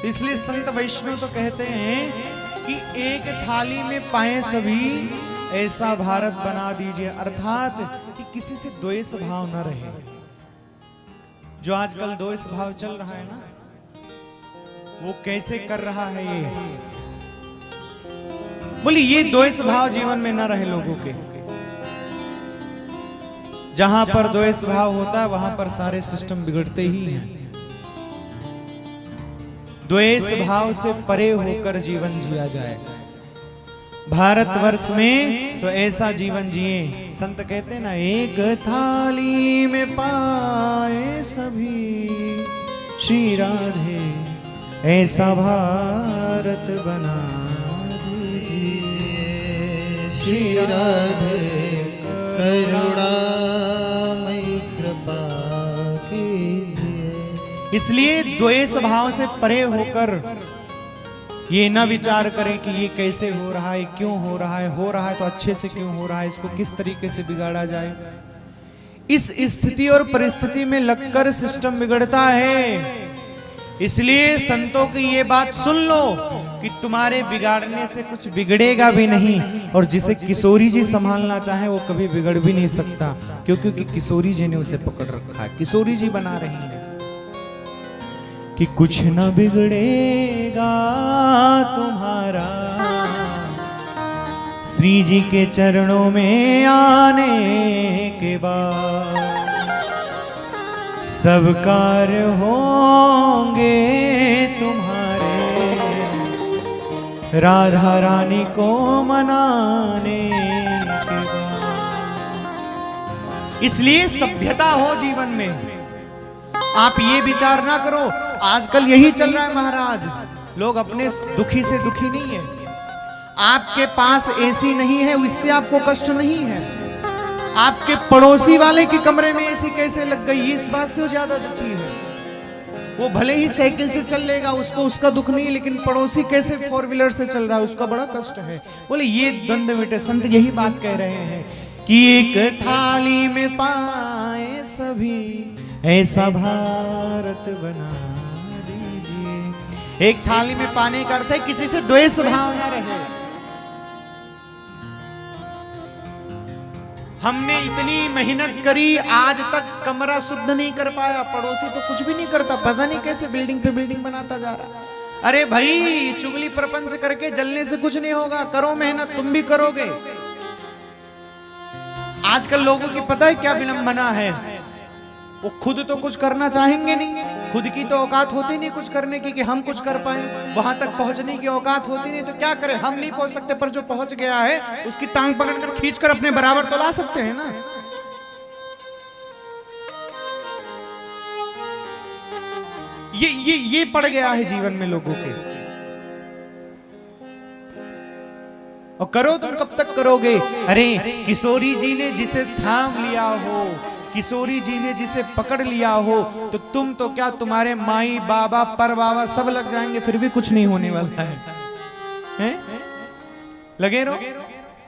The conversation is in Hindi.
इसलिए संत वैष्णव तो कहते हैं कि एक थाली में पाए सभी, ऐसा भारत बना दीजिए। अर्थात कि किसी से द्वेष भाव न रहे। जो आजकल द्वेष भाव चल रहा है ना, वो कैसे कर रहा है ये? बोली ये द्वेष भाव जीवन में न रहे लोगों के। जहां पर द्वेष भाव होता है वहां पर सारे सिस्टम बिगड़ते ही हैं। द्वेष भाव से परे होकर जीवन जिया जाए। भारतवर्ष में तो ऐसा जीवन जिए। संत कहते हैं ना, एक थाली में पाए सभी श्री राधे, ऐसा भारत बना दीजिए। श्री राधे करुणामयी कृपा कीजिए। इसलिए द्वेष भाव से परे होकर ये न विचार करें कि ये कैसे हो रहा है, क्यों हो रहा है तो अच्छे से क्यों हो रहा है, इसको किस तरीके से बिगाड़ा जाए। इस स्थिति और परिस्थिति में लगकर सिस्टम बिगड़ता है। इसलिए संतों की ये बात सुन लो कि तुम्हारे बिगाड़ने से कुछ बिगड़ेगा भी नहीं, और जिसे किशोरी जी संभालना चाहे वो कभी बिगड़ भी नहीं सकता, क्योंकि किशोरी जी ने उसे पकड़ रखा है। किशोरी जी बना रही है कि कुछ न बिगड़ेगा तुम्हारा, श्री जी के चरणों में आने के बाद सब कार्य होंगे तुम्हारे, राधा रानी को मनाने के बाद। इसलिए सभ्यता हो जीवन में। आप ये विचार ना करो, आजकल यही चल रहा है महाराज, लोग अपने दुखी से दुखी नहीं है। आपके पास एसी नहीं है इससे आपको कष्ट नहीं है, आपके पड़ोसी वाले के कमरे में एसी कैसे लग गई इस बात से वो ज्यादा दुखी है। वो भले ही साइकिल से चल लेगा, उसको उसका दुख नहीं, लेकिन पड़ोसी कैसे 4 व्हीलर से चल रहा है उसका बड़ा कष्ट है। बोले ये द्वंद्व मिटे। संत यही बात कह रहे हैं कि एक थाली में पाए सभी, ऐसा भारत बना दीजिए। एक थाली में पाने का अर्थ है किसी से द्वेष भाव न रहे। हमने इतनी मेहनत करी, आज तक कमरा शुद्ध नहीं कर पाया, पड़ोसी तो कुछ भी नहीं करता, पता नहीं कैसे बिल्डिंग पे बिल्डिंग बनाता जा रहा। अरे भाई, चुगली प्रपंच करके जलने से कुछ नहीं होगा, करो मेहनत, तुम भी करोगे। आजकल लोगों की पता है क्या विडंबना है, वो खुद तो कुछ करना चाहेंगे नहीं, खुद की तो औकात होती नहीं कुछ करने की कि हम कुछ कर पाए, वहां तक पहुंचने की औकात होती नहीं, तो क्या करें, हम नहीं पहुंच सकते, पर जो पहुंच गया है उसकी टांग पकड़कर खींचकर अपने बराबर तो ला सकते हैं ना। ये पड़ गया है जीवन में लोगों के। और करो तुम कब तक करोगे? अरे किशोरी जी ने जिसे थाम लिया हो, किशोरी जी ने जिसे पकड़ लिया हो, तो तुम तो क्या, तुम्हारे माई बाबा पर बाबा सब लग जाएंगे, फिर भी कुछ नहीं होने वाला है। लगे रहो।